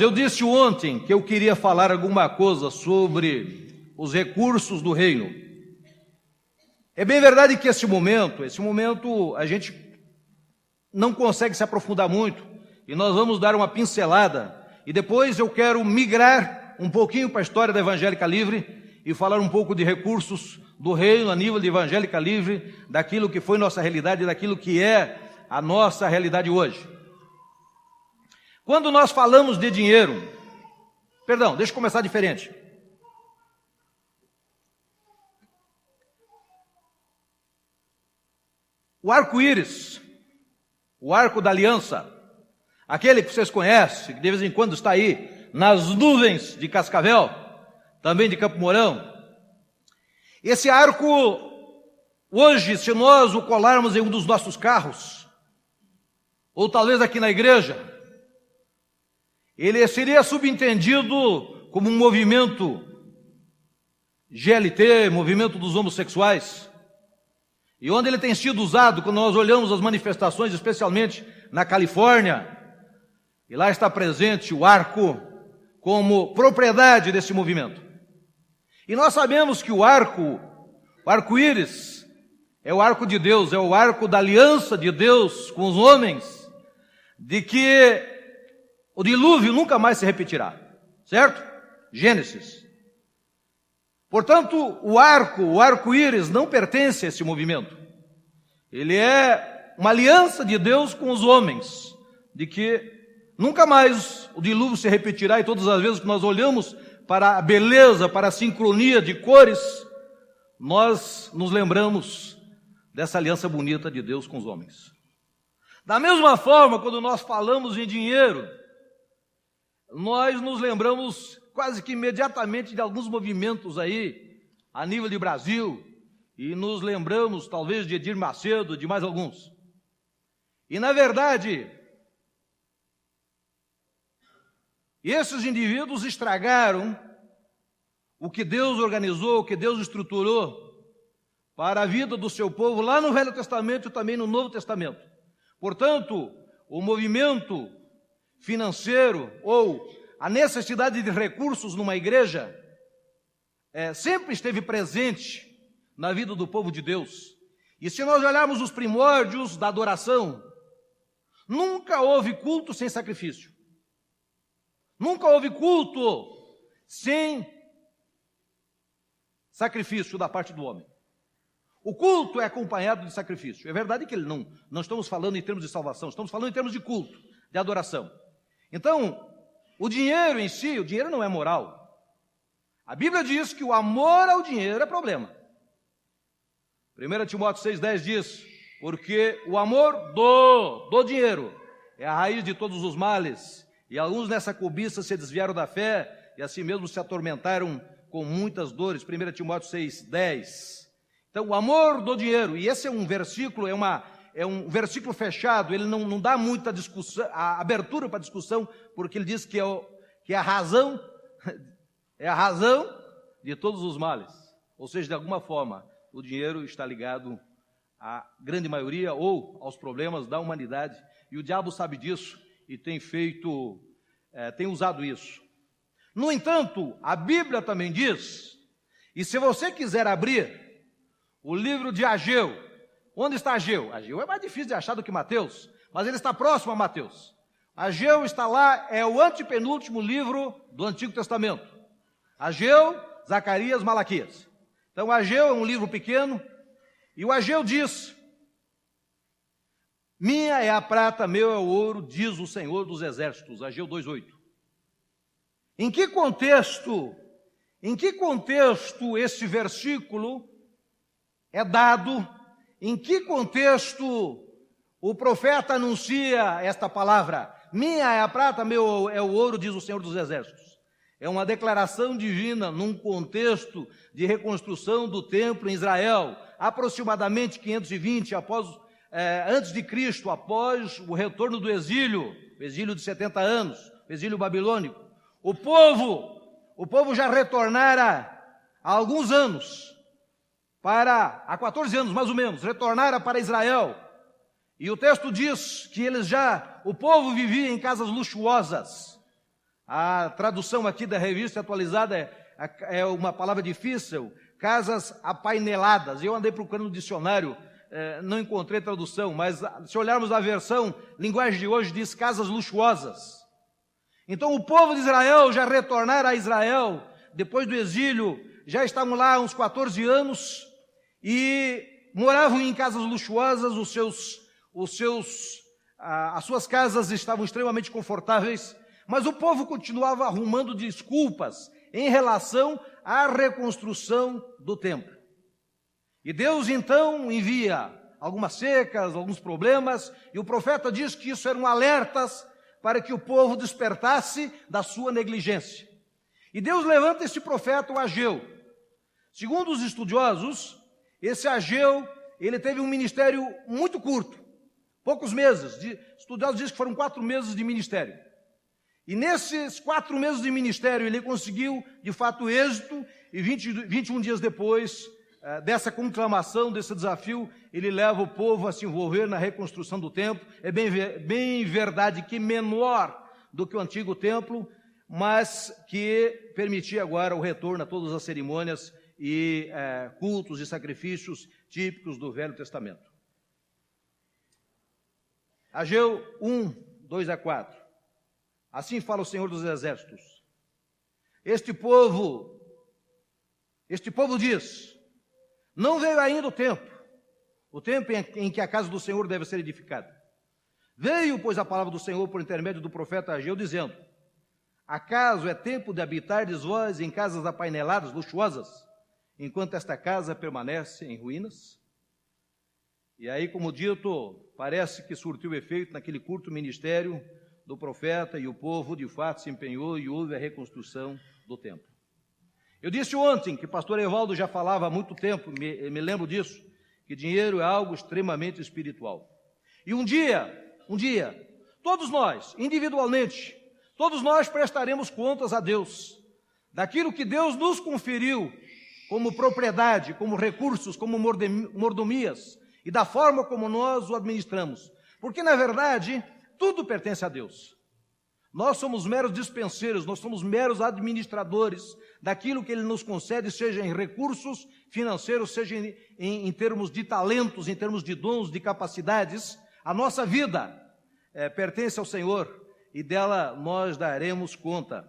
Eu disse ontem que eu queria falar alguma coisa sobre os recursos do reino. É bem verdade que esse momento a gente não consegue se aprofundar muito, e nós vamos dar uma pincelada, e depois eu quero migrar um pouquinho para a história da Evangélica Livre e falar um pouco de recursos do reino a nível de Evangélica Livre, daquilo que foi nossa realidade, daquilo que é a nossa realidade hoje. Quando nós falamos de dinheiro, deixa eu começar diferente. O arco-íris, o arco da aliança, aquele que vocês conhecem, que de vez em quando está aí nas nuvens de Cascavel, também de Campo Mourão. Esse arco, hoje, se nós o colarmos em um dos nossos carros, ou talvez aqui na igreja, ele seria subentendido como um movimento GLT, movimento dos homossexuais, e onde ele tem sido usado, quando nós olhamos as manifestações, especialmente na Califórnia, e lá está presente o arco como propriedade desse movimento. E nós sabemos que o arco-íris, é o arco de Deus, é o arco da aliança de Deus com os homens, de que o dilúvio nunca mais se repetirá, certo? Gênesis. Portanto, o arco-íris não pertence a esse movimento. Ele é uma aliança de Deus com os homens, de que nunca mais o dilúvio se repetirá, e todas as vezes que nós olhamos para a beleza, para a sincronia de cores, nós nos lembramos dessa aliança bonita de Deus com os homens. Da mesma forma, quando nós falamos em dinheiro, nós nos lembramos quase que imediatamente de alguns movimentos aí, a nível de Brasil, e nos lembramos talvez de Edir Macedo, de mais alguns. E na verdade, esses indivíduos estragaram o que Deus organizou, o que Deus estruturou para a vida do seu povo lá no Velho Testamento e também no Novo Testamento. Portanto, o movimento financeiro ou a necessidade de recursos numa igreja sempre esteve presente na vida do povo de Deus. E se nós olharmos os primórdios da adoração, nunca houve culto sem sacrifício. Nunca houve culto sem sacrifício da parte do homem. O culto é acompanhado de sacrifício. É verdade que não estamos falando em termos de salvação, estamos falando em termos de culto, de adoração. Então, o dinheiro em si, o dinheiro não é moral. A Bíblia diz que o amor ao dinheiro é problema. 1 Timóteo 6,10 diz, porque o amor do dinheiro é a raiz de todos os males, e alguns nessa cobiça se desviaram da fé, e assim mesmo se atormentaram com muitas dores. 1 Timóteo 6,10. Então, o amor do dinheiro, e esse é um versículo, é um versículo fechado, ele não dá muita discussão, a abertura para discussão, porque ele diz que é a razão de todos os males. Ou seja, de alguma forma, o dinheiro está ligado à grande maioria ou aos problemas da humanidade, e o diabo sabe disso e tem usado isso. No entanto, a Bíblia também diz, e se você quiser abrir o livro de Ageu, onde está Ageu? Ageu é mais difícil de achar do que Mateus, mas ele está próximo a Mateus. Ageu está lá, é o antepenúltimo livro do Antigo Testamento. Ageu, Zacarias, Malaquias. Então Ageu é um livro pequeno, e o Ageu diz, minha é a prata, meu é o ouro, diz o Senhor dos Exércitos. Ageu 2,8. Em que contexto esse versículo é dado? Em que contexto o profeta anuncia esta palavra? Minha é a prata, meu é o ouro, diz o Senhor dos Exércitos. É uma declaração divina num contexto de reconstrução do templo em Israel, aproximadamente 520 antes de Cristo, após o retorno do exílio, o exílio de 70 anos, o exílio babilônico. O povo já retornara há alguns anos, há 14 anos mais ou menos, retornara para Israel. E o texto diz que o povo vivia em casas luxuosas, A tradução aqui da revista atualizada é uma palavra difícil, casas apaineladas. Eu andei procurando no dicionário, não encontrei tradução, mas se olharmos a versão, linguagem de hoje diz casas luxuosas. Então o povo de Israel já retornara a Israel, depois do exílio, já estavam lá há uns 14 anos e moravam em casas luxuosas, as suas casas estavam extremamente confortáveis, mas o povo continuava arrumando desculpas em relação à reconstrução do templo. E Deus então envia algumas secas, alguns problemas, e o profeta diz que isso eram alertas para que o povo despertasse da sua negligência. E Deus levanta esse profeta, o Ageu. Segundo os estudiosos, esse Ageu, ele teve um ministério muito curto, poucos meses. Estudiosos dizem que foram 4 meses de ministério. E nesses 4 meses de ministério, ele conseguiu, de fato, êxito, e 21 dias depois dessa conclamação, desse desafio, ele leva o povo a se envolver na reconstrução do templo. É bem verdade que menor do que o antigo templo, mas que permitia agora o retorno a todas as cerimônias e cultos e sacrifícios típicos do Velho Testamento. Ageu 1, 2 a 4. Assim fala o Senhor dos Exércitos. Este povo diz: não veio ainda o tempo em que a casa do Senhor deve ser edificada. Veio, pois, a palavra do Senhor por intermédio do profeta Ageu, dizendo: acaso é tempo de habitardes vós em casas apaineladas, luxuosas, enquanto esta casa permanece em ruínas? E aí, como dito, parece que surtiu efeito naquele curto ministério do profeta, e o povo de fato se empenhou e houve a reconstrução do templo. Eu disse ontem que o pastor Evaldo já falava há muito tempo, me lembro disso, que dinheiro é algo extremamente espiritual. E um dia, todos nós, individualmente, todos nós prestaremos contas a Deus, daquilo que Deus nos conferiu como propriedade, como recursos, como mordomias, e da forma como nós o administramos. Porque, na verdade, tudo pertence a Deus. Nós somos meros dispenseiros, nós somos meros administradores daquilo que Ele nos concede, seja em recursos financeiros, seja em termos de talentos, em termos de dons, de capacidades. A nossa vida pertence ao Senhor e dela nós daremos conta.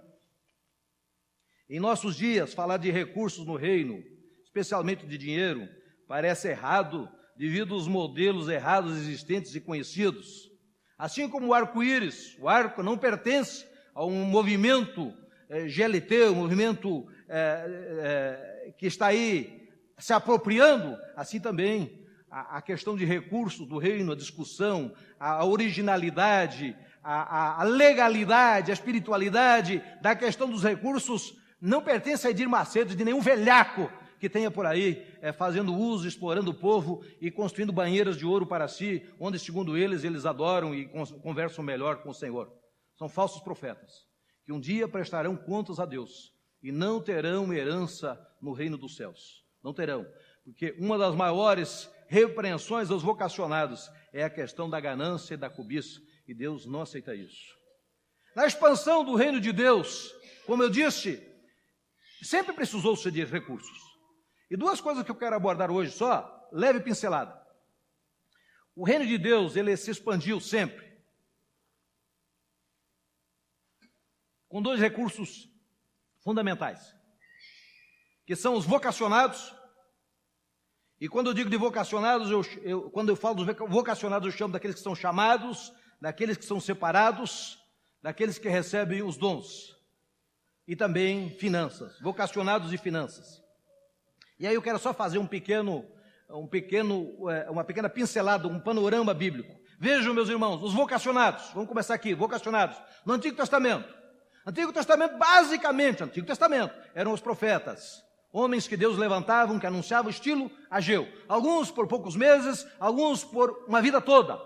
Em nossos dias, falar de recursos no reino, especialmente de dinheiro, parece errado devido aos modelos errados existentes e conhecidos. Assim como o arco-íris, o arco não pertence a um movimento GLT, um movimento que está aí se apropriando, assim também a questão de recursos do reino, a discussão, a originalidade, a legalidade, a espiritualidade da questão dos recursos não pertence a Edir Macedo, de nenhum velhaco que tenha por aí, fazendo uso, explorando o povo e construindo banheiras de ouro para si, onde, segundo eles adoram e conversam melhor com o Senhor. São falsos profetas, que um dia prestarão contas a Deus e não terão herança no reino dos céus. Não terão, porque uma das maiores repreensões aos vocacionados é a questão da ganância e da cobiça, e Deus não aceita isso. Na expansão do reino de Deus, como eu disse, sempre precisou-se de recursos. E 2 coisas que eu quero abordar hoje só, leve pincelada. O reino de Deus, ele se expandiu sempre com 2 recursos fundamentais, que são os vocacionados. E quando eu digo de vocacionados, quando eu falo dos vocacionados, eu chamo daqueles que são chamados, daqueles que são separados, daqueles que recebem os dons. E também finanças, vocacionados e finanças. E aí eu quero só fazer uma pequena pincelada, um panorama bíblico. Vejam, meus irmãos, os vocacionados, vamos começar aqui, vocacionados, no Antigo Testamento. Antigo Testamento, basicamente, Antigo Testamento, eram os profetas, homens que Deus levantava, que anunciavam estilo Ageu. Alguns por poucos meses, alguns por uma vida toda.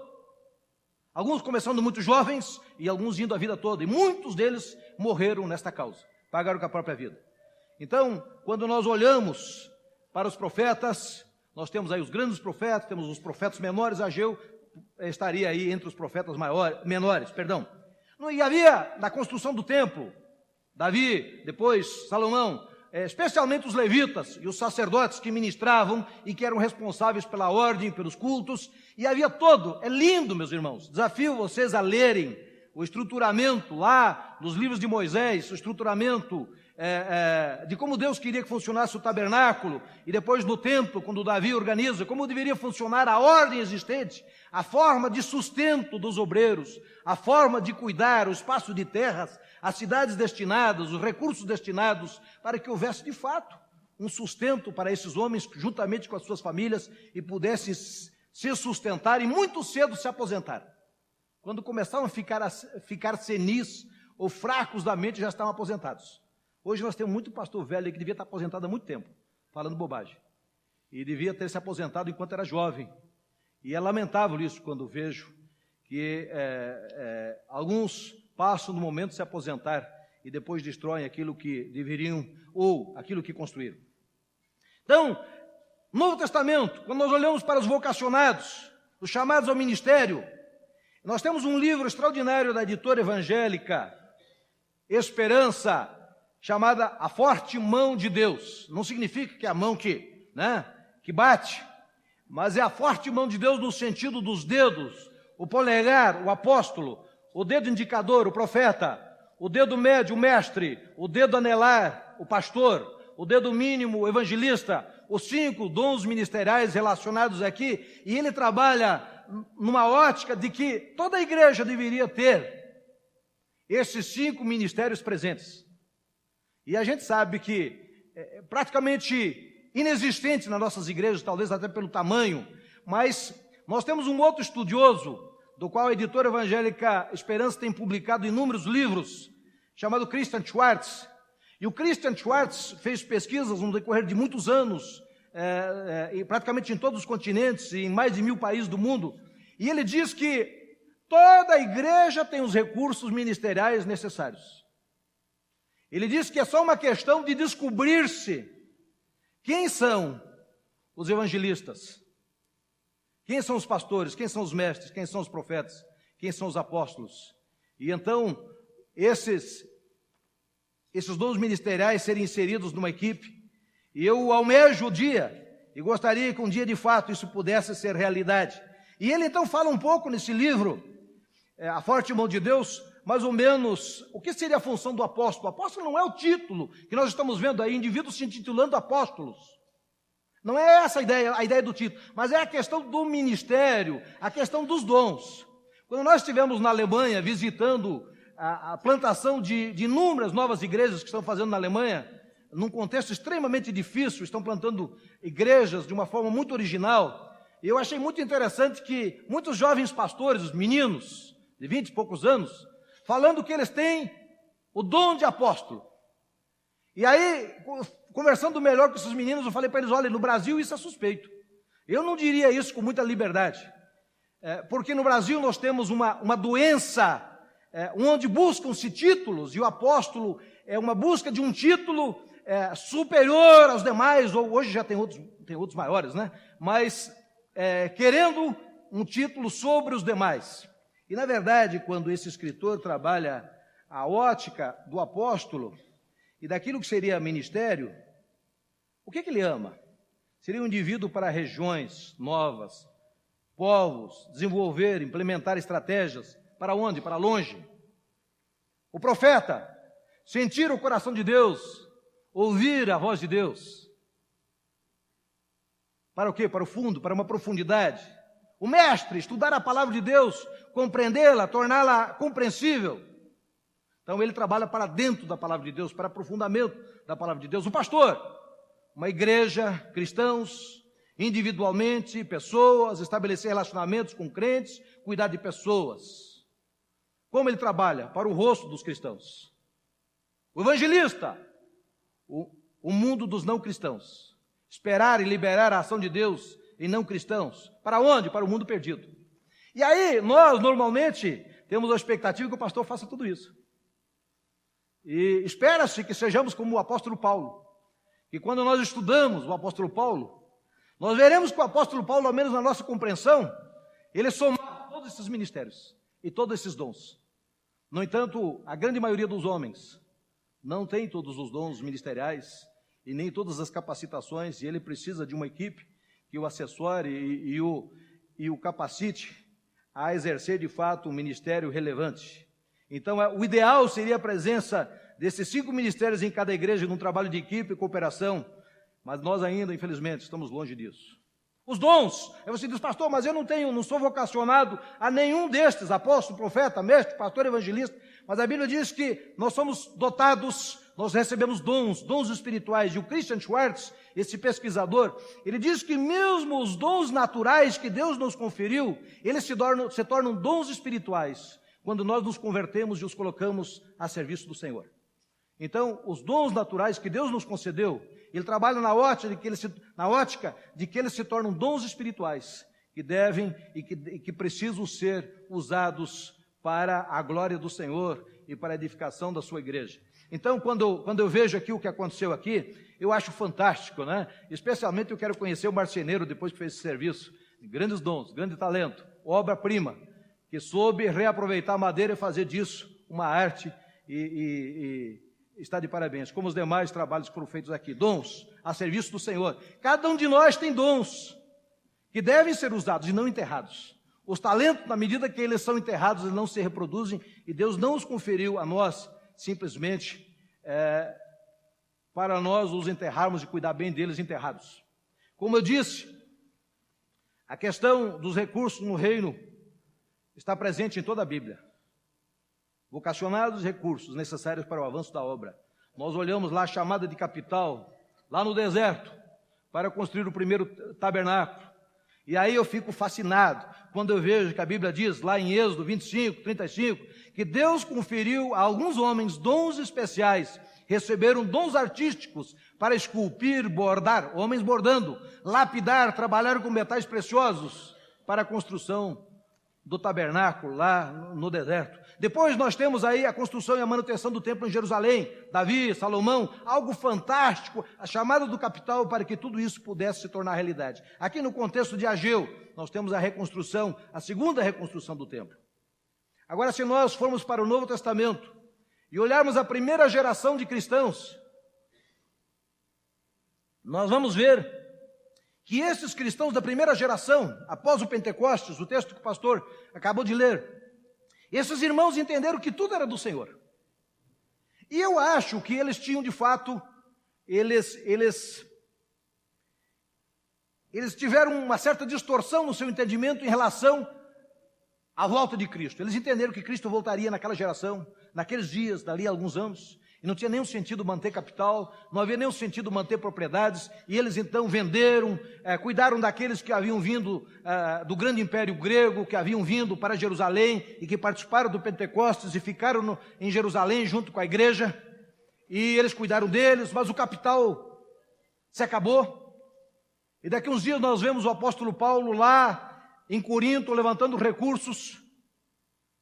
Alguns começando muito jovens e alguns indo a vida toda. E muitos deles morreram nesta causa, pagaram com a própria vida. Então, quando nós olhamos para os profetas, nós temos aí os grandes profetas, temos os profetas menores, Ageu estaria aí entre os profetas menores. E havia, na construção do templo, Davi, depois Salomão, especialmente os levitas e os sacerdotes que ministravam e que eram responsáveis pela ordem, pelos cultos, e havia é lindo, meus irmãos, desafio vocês a lerem o estruturamento lá nos livros de Moisés, o estruturamento de como Deus queria que funcionasse o tabernáculo, e depois no templo, quando Davi organiza, como deveria funcionar a ordem existente, a forma de sustento dos obreiros, a forma de cuidar o espaço de terras, as cidades destinadas, os recursos destinados, para que houvesse de fato um sustento para esses homens, juntamente com as suas famílias, e pudessem se sustentar e muito cedo se aposentar. Quando começavam a ficar senis ou fracos da mente, já estavam aposentados. Hoje nós temos muito pastor velho que devia estar aposentado há muito tempo, falando bobagem. E devia ter se aposentado enquanto era jovem. E é lamentável isso quando vejo que alguns passam no momento de se aposentar e depois destroem aquilo que deveriam ou aquilo que construíram. Então, Novo Testamento, quando nós olhamos para os vocacionados, os chamados ao ministério, nós temos um livro extraordinário da editora evangélica Esperança, chamada A Forte Mão de Deus. Não significa que é a mão que bate, mas é a forte mão de Deus no sentido dos dedos, o polegar, o apóstolo, o dedo indicador, o profeta, o dedo médio, o mestre, o dedo anelar, o pastor, o dedo mínimo, o evangelista, os 5 dons ministeriais relacionados aqui, e ele trabalha numa ótica de que toda a igreja deveria ter esses 5 ministérios presentes. E a gente sabe que é praticamente inexistente nas nossas igrejas, talvez até pelo tamanho, mas nós temos um outro estudioso, do qual a editora evangélica Esperança tem publicado inúmeros livros, chamado Christian Schwartz. E o Christian Schwartz fez pesquisas no decorrer de muitos anos, praticamente em todos os continentes, e em mais de 1000 países do mundo, e ele diz que toda a igreja tem os recursos ministeriais necessários. Ele diz que é só uma questão de descobrir-se quem são os evangelistas, quem são os pastores, quem são os mestres, quem são os profetas, quem são os apóstolos. E então, esses dons ministeriais serem inseridos numa equipe. E eu almejo o dia, e gostaria que um dia de fato isso pudesse ser realidade. E ele então fala um pouco nesse livro, A Forte Mão de Deus, mais ou menos, o que seria a função do apóstolo? O apóstolo não é o título que nós estamos vendo aí, indivíduos se intitulando apóstolos. Não é essa a ideia do título, mas é a questão do ministério, a questão dos dons. Quando nós estivemos na Alemanha visitando a plantação de inúmeras novas igrejas que estão fazendo na Alemanha, num contexto extremamente difícil, estão plantando igrejas de uma forma muito original, e eu achei muito interessante que muitos jovens pastores, os meninos de 20 e poucos anos, falando que eles têm o dom de apóstolo. E aí, conversando melhor com esses meninos, eu falei para eles, olha, no Brasil isso é suspeito. Eu não diria isso com muita liberdade, porque no Brasil nós temos uma doença onde buscam-se títulos, e o apóstolo é uma busca de um título superior aos demais, ou hoje já tem outros maiores, né? Mas querendo um título sobre os demais. E na verdade, quando esse escritor trabalha a ótica do apóstolo e daquilo que seria ministério, o que ele ama? Seria um indivíduo para regiões novas, povos, desenvolver, implementar estratégias. Para onde? Para longe. O profeta, sentir o coração de Deus, ouvir a voz de Deus. Para o quê? Para o fundo, para uma profundidade. O mestre, estudar a palavra de Deus, compreendê-la, torná-la compreensível. Então ele trabalha para dentro da palavra de Deus, para aprofundamento da palavra de Deus. O pastor, uma igreja, cristãos, individualmente, pessoas, estabelecer relacionamentos com crentes, cuidar de pessoas. Como ele trabalha? Para o rosto dos cristãos. O evangelista, o mundo dos não cristãos. Esperar e liberar a ação de Deus em não cristãos. Para onde? Para o mundo perdido. E aí, nós normalmente temos a expectativa que o pastor faça tudo isso. E espera-se que sejamos como o apóstolo Paulo. E quando nós estudamos o apóstolo Paulo, nós veremos que o apóstolo Paulo, ao menos na nossa compreensão, ele somava todos esses ministérios e todos esses dons. No entanto, a grande maioria dos homens não tem todos os dons ministeriais e nem todas as capacitações, e ele precisa de uma equipe que o assessore e o capacite a exercer de fato um ministério relevante. Então, o ideal seria a presença desses 5 ministérios em cada igreja, num trabalho de equipe e cooperação, mas nós ainda, infelizmente, estamos longe disso. Os dons, aí você diz, pastor, mas eu não sou vocacionado a nenhum destes, apóstolo, profeta, mestre, pastor, evangelista, mas a Bíblia diz que nós somos dotados, nós recebemos dons espirituais, e o Christian Schwartz, esse pesquisador, ele diz que mesmo os dons naturais que Deus nos conferiu, eles se tornam dons espirituais, quando nós nos convertemos e os colocamos a serviço do Senhor. Então, os dons naturais que Deus nos concedeu, ele trabalha na ótica de que eles se tornam dons espirituais, que devem e que precisam ser usados para a glória do Senhor e para a edificação da sua igreja. Então, quando eu vejo aqui o que aconteceu aqui, eu acho fantástico, né? Especialmente eu quero conhecer o marceneiro depois que fez esse serviço. Grandes dons, grande talento, obra-prima, que soube reaproveitar a madeira e fazer disso uma arte e está de parabéns, como os demais trabalhos que foram feitos aqui, dons a serviço do Senhor. Cada um de nós tem dons que devem ser usados e não enterrados. Os talentos, na medida que eles são enterrados, eles não se reproduzem, e Deus não os conferiu a nós simplesmente para nós os enterrarmos e cuidar bem deles enterrados. Como eu disse, a questão dos recursos no reino está presente em toda a Bíblia. Vocacionados recursos necessários para o avanço da obra. Nós olhamos lá a chamada de capital, lá no deserto, para construir o primeiro tabernáculo. E aí eu fico fascinado quando eu vejo que a Bíblia diz, lá em Êxodo 25, 35, que Deus conferiu a alguns homens dons especiais, receberam dons artísticos para esculpir, bordar, homens bordando, lapidar, trabalhar com metais preciosos para a construção do tabernáculo lá no deserto. Depois nós temos aí a construção e a manutenção do templo em Jerusalém, Davi, Salomão, algo fantástico, a chamada do capital para que tudo isso pudesse se tornar realidade. Aqui no contexto de Ageu, nós temos a reconstrução, a segunda reconstrução do templo. Agora, se nós formos para o Novo Testamento e olharmos a primeira geração de cristãos, nós vamos ver que esses cristãos da primeira geração, após o Pentecostes, o texto que o pastor acabou de ler, esses irmãos entenderam que tudo era do Senhor. E eu acho que eles tinham de fato, eles tiveram uma certa distorção no seu entendimento em relação à volta de Cristo. Eles entenderam que Cristo voltaria naquela geração, naqueles dias, dali a alguns anos, e não tinha nenhum sentido manter capital, não havia nenhum sentido manter propriedades, e eles então venderam, cuidaram daqueles que haviam vindo do grande império grego, que haviam vindo para Jerusalém e que participaram do Pentecostes e ficaram em Jerusalém junto com a igreja, e eles cuidaram deles, mas o capital se acabou. E daqui uns dias nós vemos o apóstolo Paulo lá em Corinto levantando recursos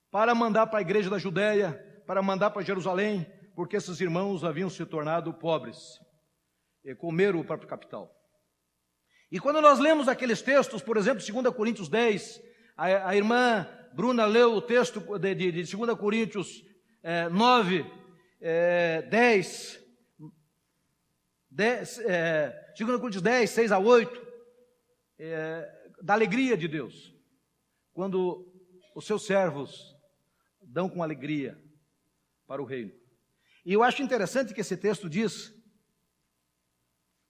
para mandar para a igreja da Judéia, para mandar para Jerusalém, porque esses irmãos haviam se tornado pobres e comeram o próprio capital. E quando nós lemos aqueles textos, por exemplo, 2 Coríntios 10, a irmã Bruna leu o texto de 2 Coríntios 9, 10, 2 Coríntios 10, 6 a 8, da alegria de Deus, quando os seus servos dão com alegria para o reino. E eu acho interessante que esse texto diz,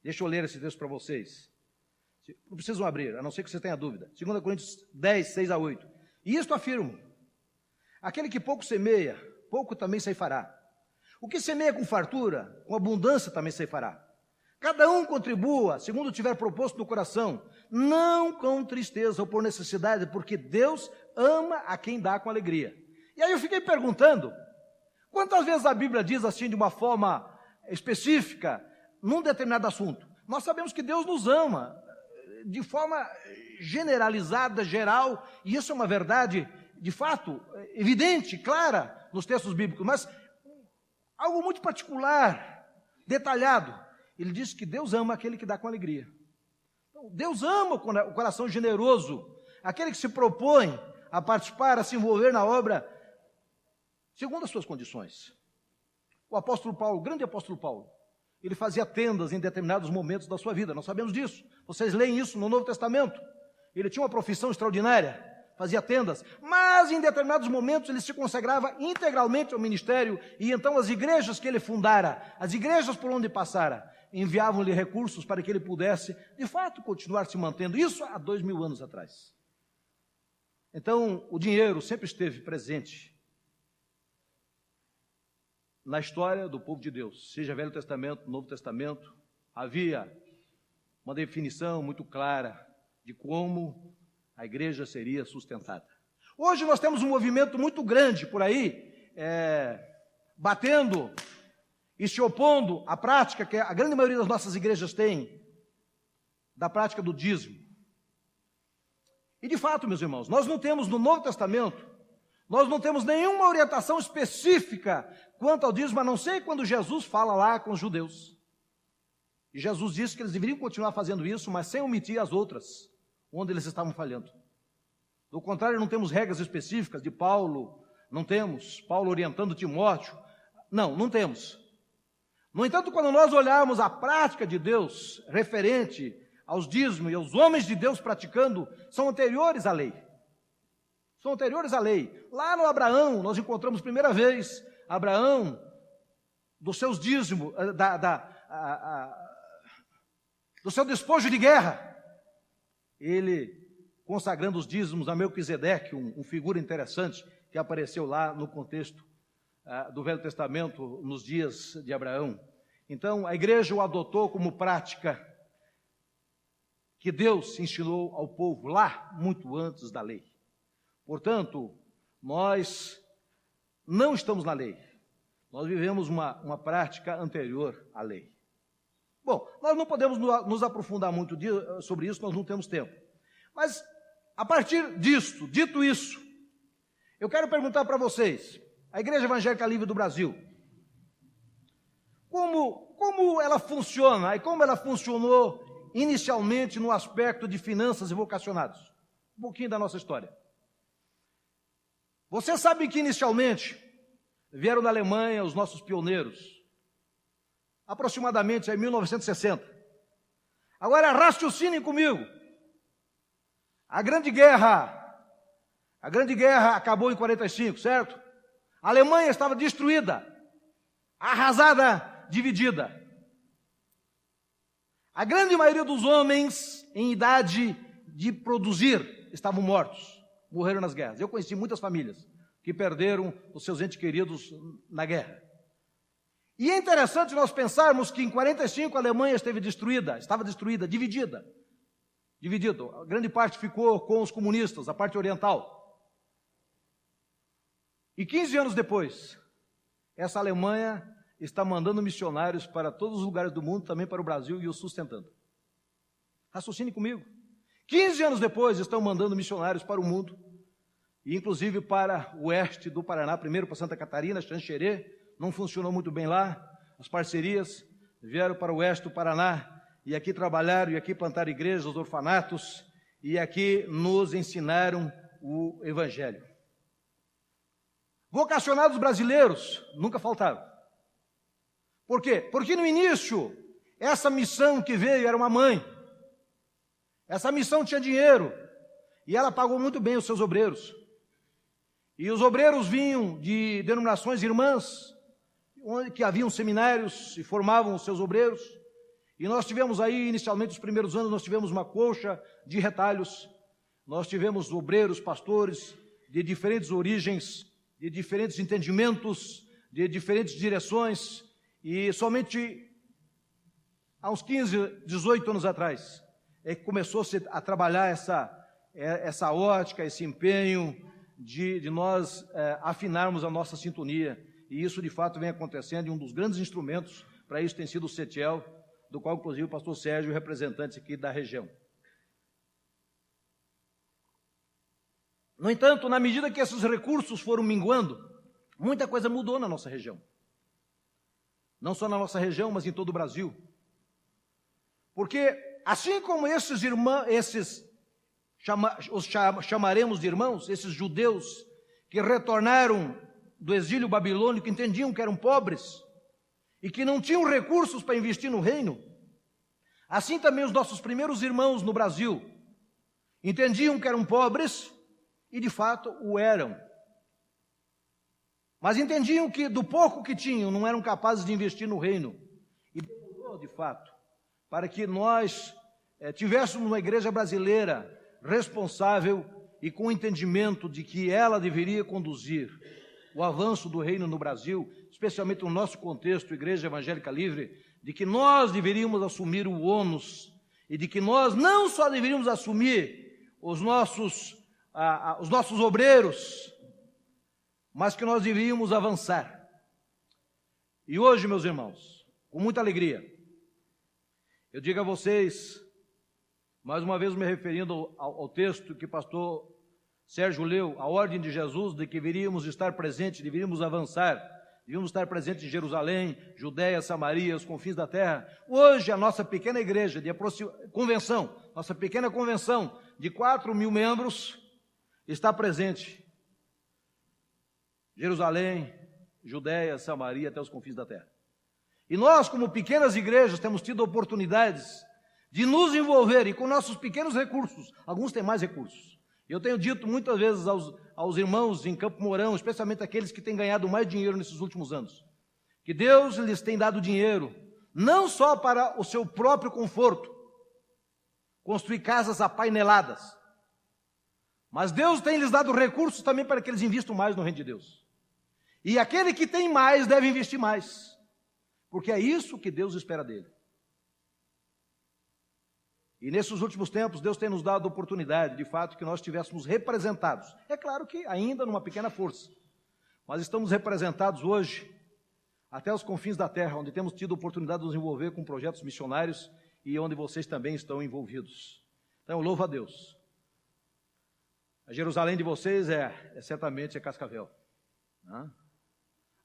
deixa eu ler esse texto para vocês, não precisam abrir, a não ser que você tenha dúvida, 2 Coríntios 10, 6 a 8, e isto afirmo, aquele que pouco semeia, pouco também ceifará, o que semeia com fartura, com abundância também ceifará, cada um contribua, segundo tiver proposto no coração, não com tristeza ou por necessidade, porque Deus ama a quem dá com alegria. E aí eu fiquei perguntando, quantas vezes a Bíblia diz assim de uma forma específica, num determinado assunto? Nós sabemos que Deus nos ama de forma generalizada, geral, e isso é uma verdade, de fato, evidente, clara nos textos bíblicos, mas algo muito particular, detalhado. Ele diz que Deus ama aquele que dá com alegria. Então, Deus ama o coração generoso, aquele que se propõe a participar, a se envolver na obra, segundo as suas condições. O apóstolo Paulo, o grande apóstolo Paulo, ele fazia tendas em determinados momentos da sua vida, nós sabemos disso. Vocês leem isso no Novo Testamento. Ele tinha uma profissão extraordinária, fazia tendas, mas em determinados momentos ele se consagrava integralmente ao ministério, e então as igrejas que ele fundara, as igrejas por onde passara, enviavam-lhe recursos para que ele pudesse, de fato, continuar se mantendo. Isso há 2000 anos atrás. Então, o dinheiro sempre esteve presente na história do povo de Deus, seja Velho Testamento, Novo Testamento. Havia uma definição muito clara de como a igreja seria sustentada. Hoje nós temos um movimento muito grande por aí, batendo e se opondo à prática que a grande maioria das nossas igrejas tem, da prática do dízimo. E de fato, meus irmãos, nós não temos no Novo Testamento, nós não temos nenhuma orientação específica quanto ao dízimo, a não ser quando Jesus fala lá com os judeus. E Jesus disse que eles deveriam continuar fazendo isso, mas sem omitir as outras, onde eles estavam falhando. Do contrário, não temos regras específicas de Paulo, não temos Paulo orientando Timóteo, não temos. No entanto, quando nós olharmos a prática de Deus referente aos dízimos e aos homens de Deus praticando, são anteriores à lei. São anteriores à lei. Lá no Abraão, nós encontramos primeira vez Abraão, dos seus dízimos, do seu despojo de guerra, ele consagrando os dízimos a Melquisedeque, um figura interessante que apareceu lá no contexto do Velho Testamento, nos dias de Abraão. Então, a igreja o adotou como prática que Deus ensinou ao povo lá, muito antes da lei. Portanto, nós não estamos na lei, nós vivemos uma prática anterior à lei. Bom, nós não podemos nos aprofundar muito sobre isso, nós não temos tempo. Mas, a partir disto, dito isso, eu quero perguntar para vocês, a Igreja Evangélica Livre do Brasil, como ela funciona e como ela funcionou inicialmente no aspecto de finanças e vocacionados? Um pouquinho da nossa história. Você sabe que inicialmente vieram da Alemanha os nossos pioneiros, aproximadamente em 1960. Agora raciocinem comigo. A Grande Guerra acabou em 45, certo? A Alemanha estava destruída, arrasada, dividida. A grande maioria dos homens em idade de produzir estavam mortos, morreram nas guerras. Eu conheci muitas famílias que perderam os seus entes queridos na guerra. E é interessante nós pensarmos que em 45 a Alemanha estava destruída, dividida. A grande parte ficou com os comunistas, a parte oriental. E 15 anos depois, essa Alemanha está mandando missionários para todos os lugares do mundo, também para o Brasil, e os sustentando. Raciocine comigo. 15 anos depois, estão mandando missionários para o mundo, e inclusive para o oeste do Paraná, primeiro para Santa Catarina, Xanxerê, não funcionou muito bem lá, as parcerias vieram para o oeste do Paraná, e aqui trabalharam, e aqui plantaram igrejas, orfanatos, e aqui nos ensinaram o Evangelho. Vocacionados brasileiros nunca faltaram. Por quê? Porque no início, essa missão que veio era uma mãe. Essa missão tinha dinheiro, e ela pagou muito bem os seus obreiros. E os obreiros vinham de denominações irmãs, que haviam seminários e formavam os seus obreiros. E nós tivemos aí, inicialmente, os primeiros anos, nós tivemos uma colcha de retalhos. Nós tivemos obreiros, pastores, de diferentes origens, de diferentes entendimentos, de diferentes direções. E somente há uns 15, 18 anos atrás, é que começou-se a trabalhar essa ótica, esse empenho de nós afinarmos a nossa sintonia. E isso, de fato, vem acontecendo, e um dos grandes instrumentos para isso tem sido o CETIEL, do qual, inclusive, o pastor Sérgio é representante aqui da região. No entanto, na medida que esses recursos foram minguando, muita coisa mudou na nossa região. Não só na nossa região, mas em todo o Brasil. Porque, assim como esses irmãos, chamaremos de irmãos, esses judeus que retornaram do exílio babilônico entendiam que eram pobres e que não tinham recursos para investir no reino, assim também os nossos primeiros irmãos no Brasil entendiam que eram pobres e de fato o eram. Mas entendiam que do pouco que tinham não eram capazes de investir no reino. E demorou de fato para que nós tivéssemos uma igreja brasileira responsável e com o entendimento de que ela deveria conduzir o avanço do reino no Brasil, especialmente no nosso contexto, Igreja Evangélica Livre, de que nós deveríamos assumir o ônus e de que nós não só deveríamos assumir os nossos obreiros, mas que nós deveríamos avançar. E hoje, meus irmãos, com muita alegria, eu digo a vocês, mais uma vez me referindo ao texto que o pastor Sérgio leu, a ordem de Jesus de que deveríamos estar presentes, deveríamos avançar, deveríamos estar presentes em Jerusalém, Judéia, Samaria, os confins da terra. Hoje a nossa pequena igreja de convenção, nossa pequena convenção de 4.000 membros está presente. Jerusalém, Judéia, Samaria, até os confins da terra. E nós, como pequenas igrejas, temos tido oportunidades de nos envolver e com nossos pequenos recursos, alguns têm mais recursos. Eu tenho dito muitas vezes aos irmãos em Campo Mourão, especialmente aqueles que têm ganhado mais dinheiro nesses últimos anos, que Deus lhes tem dado dinheiro, não só para o seu próprio conforto, construir casas apaineladas, mas Deus tem lhes dado recursos também para que eles investam mais no reino de Deus. E aquele que tem mais deve investir mais, porque é isso que Deus espera dele. E nesses últimos tempos, Deus tem nos dado a oportunidade, de fato, que nós estivéssemos representados. É claro que ainda numa pequena força, mas estamos representados hoje até os confins da terra, onde temos tido a oportunidade de nos envolver com projetos missionários e onde vocês também estão envolvidos. Então, eu louvo a Deus. A Jerusalém de vocês certamente Cascavel. Né?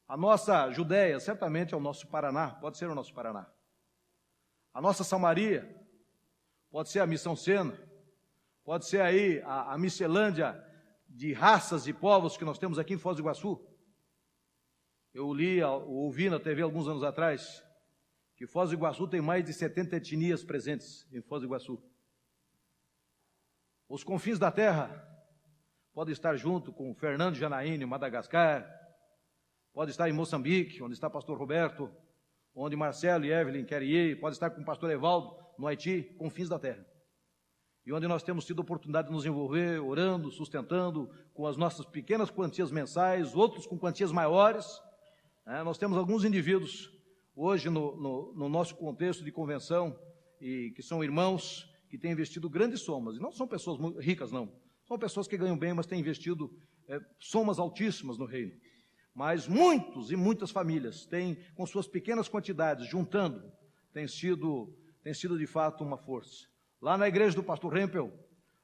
A nossa Judéia certamente é o nosso Paraná, pode ser o nosso Paraná. A nossa Samaria pode ser a Missão Sena, pode ser aí a Michelândia de raças e povos que nós temos aqui em Foz do Iguaçu. Eu ouvi na TV alguns anos atrás que Foz do Iguaçu tem mais de 70 etnias presentes em Foz do Iguaçu. Os confins da terra podem estar junto com Fernando Janaíne, Madagascar, pode estar em Moçambique, onde está o pastor Roberto, onde Marcelo e Evelyn querem ir, pode estar com o pastor Evaldo, no Haiti, confins da terra. E onde nós temos tido a oportunidade de nos envolver, orando, sustentando, com as nossas pequenas quantias mensais, outros com quantias maiores. Nós temos alguns indivíduos, hoje no nosso contexto de convenção, e que são irmãos, que têm investido grandes somas, e não são pessoas ricas, não. São pessoas que ganham bem, mas têm investido somas altíssimas no reino. Mas muitos e muitas famílias têm, com suas pequenas quantidades, juntando, tem sido de fato uma força. Lá na igreja do pastor Rempel,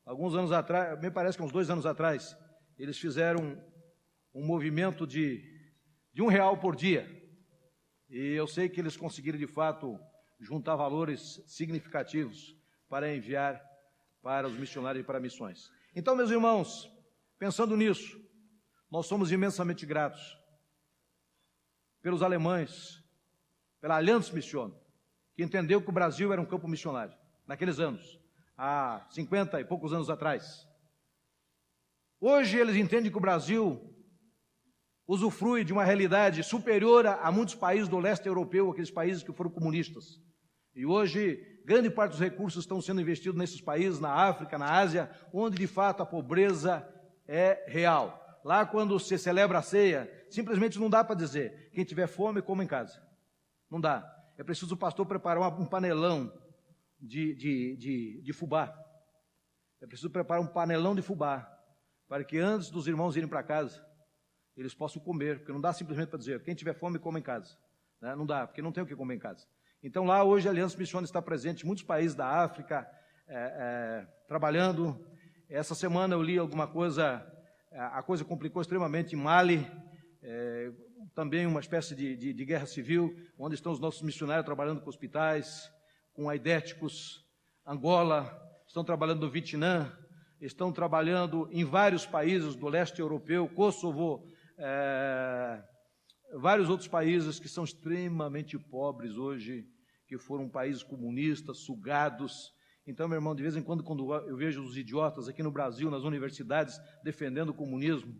alguns anos atrás, me parece que uns 2 anos atrás, eles fizeram um movimento de R$1 por dia. E eu sei que eles conseguiram de fato juntar valores significativos para enviar para os missionários e para missões. Então, meus irmãos, pensando nisso, nós somos imensamente gratos pelos alemães, pela Allianz Mission, que entendeu que o Brasil era um campo missionário, naqueles anos, há 50 e poucos anos atrás. Hoje eles entendem que o Brasil usufrui de uma realidade superior a muitos países do leste europeu, aqueles países que foram comunistas. E hoje, grande parte dos recursos estão sendo investidos nesses países, na África, na Ásia, onde de fato a pobreza é real. Lá, quando se celebra a ceia, simplesmente não dá para dizer, quem tiver fome, coma em casa. Não dá. É preciso o pastor preparar um panelão de fubá. É preciso preparar um panelão de fubá, para que antes dos irmãos irem para casa, eles possam comer, porque não dá simplesmente para dizer, quem tiver fome, coma em casa. Não dá, porque não tem o que comer em casa. Então lá, hoje, a Aliança Mission está presente em muitos países da África, trabalhando. Essa semana eu li alguma coisa, a coisa complicou extremamente em Mali, também uma espécie de guerra civil, onde estão os nossos missionários trabalhando com hospitais, com aidéticos. Angola, estão trabalhando no Vietnã, estão trabalhando em vários países do leste europeu, Kosovo, vários outros países que são extremamente pobres hoje, que foram países comunistas, sugados. Então, meu irmão, de vez em quando eu vejo os idiotas aqui no Brasil, nas universidades, defendendo o comunismo,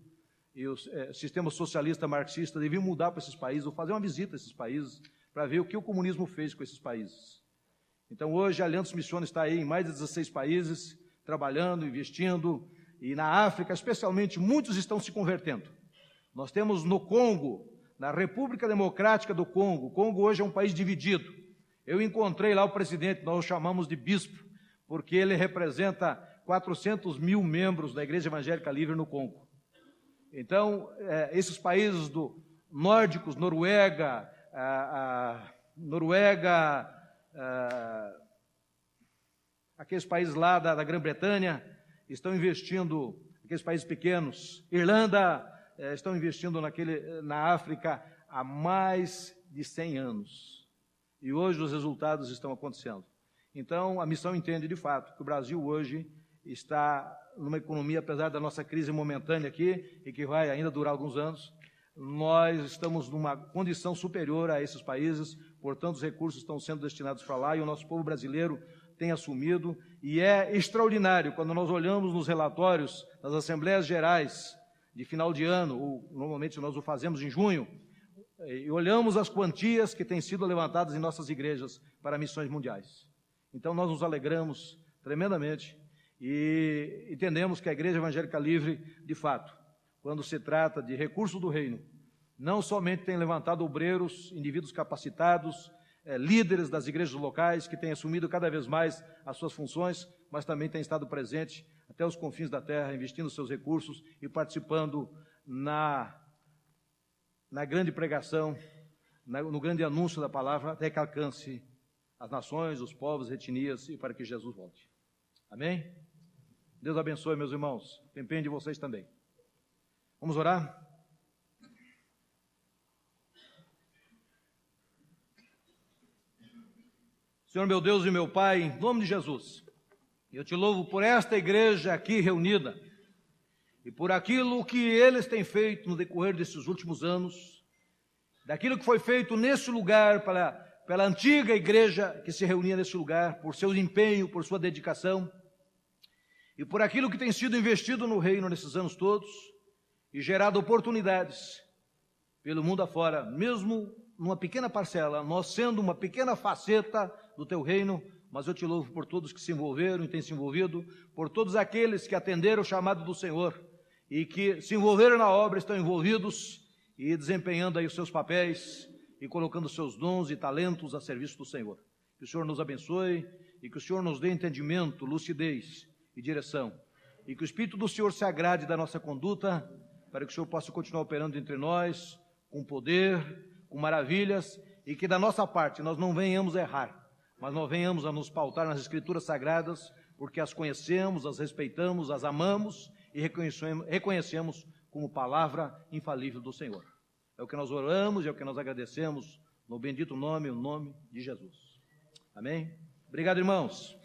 e o sistema socialista marxista, deviam mudar para esses países, ou fazer uma visita a esses países, para ver o que o comunismo fez com esses países. Então, hoje, a Aliança Missiona está aí em mais de 16 países, trabalhando, investindo, e na África, especialmente, muitos estão se convertendo. Nós temos no Congo, na República Democrática do Congo, o Congo hoje é um país dividido. Eu encontrei lá o presidente, nós o chamamos de bispo, porque ele representa 400 mil membros da Igreja Evangélica Livre no Congo. Então, esses países nórdicos, Noruega, aqueles países lá da Grã-Bretanha, estão investindo, aqueles países pequenos, Irlanda, estão investindo na África há mais de 100 anos. E hoje os resultados estão acontecendo. Então, a missão entende de fato que o Brasil hoje está numa economia, apesar da nossa crise momentânea aqui, e que vai ainda durar alguns anos, nós estamos numa condição superior a esses países, portanto os recursos estão sendo destinados para lá e o nosso povo brasileiro tem assumido, e é extraordinário quando nós olhamos nos relatórios das Assembleias Gerais de final de ano, ou normalmente nós o fazemos em junho, e olhamos as quantias que têm sido levantadas em nossas igrejas para missões mundiais. Então nós nos alegramos tremendamente e entendemos que a Igreja Evangélica Livre, de fato, quando se trata de recursos do reino, não somente tem levantado obreiros, indivíduos capacitados, líderes das igrejas locais que têm assumido cada vez mais as suas funções, mas também tem estado presente até os confins da terra, investindo seus recursos e participando na grande pregação, no grande anúncio da palavra, até que alcance as nações, os povos, as etnias, e para que Jesus volte. Amém? Deus abençoe, meus irmãos. Depende de vocês também. Vamos orar? Senhor meu Deus e meu Pai, em nome de Jesus, eu te louvo por esta igreja aqui reunida e por aquilo que eles têm feito no decorrer desses últimos anos, daquilo que foi feito nesse lugar pela antiga igreja que se reunia nesse lugar, por seu empenho, por sua dedicação, e por aquilo que tem sido investido no reino nesses anos todos, e gerado oportunidades pelo mundo afora, mesmo numa pequena parcela, nós sendo uma pequena faceta do teu reino, mas eu te louvo por todos que se envolveram e têm se envolvido, por todos aqueles que atenderam o chamado do Senhor, e que se envolveram na obra, estão envolvidos e desempenhando aí os seus papéis, e colocando seus dons e talentos a serviço do Senhor. Que o Senhor nos abençoe e que o Senhor nos dê entendimento, lucidez e direção. E que o Espírito do Senhor se agrade da nossa conduta, para que o Senhor possa continuar operando entre nós, com poder, com maravilhas, e que da nossa parte nós não venhamos a errar, mas nós venhamos a nos pautar nas Escrituras Sagradas, porque as conhecemos, as respeitamos, as amamos e reconhecemos como palavra infalível do Senhor. É o que nós oramos e é o que nós agradecemos no bendito nome, o nome de Jesus. Amém? Obrigado, irmãos.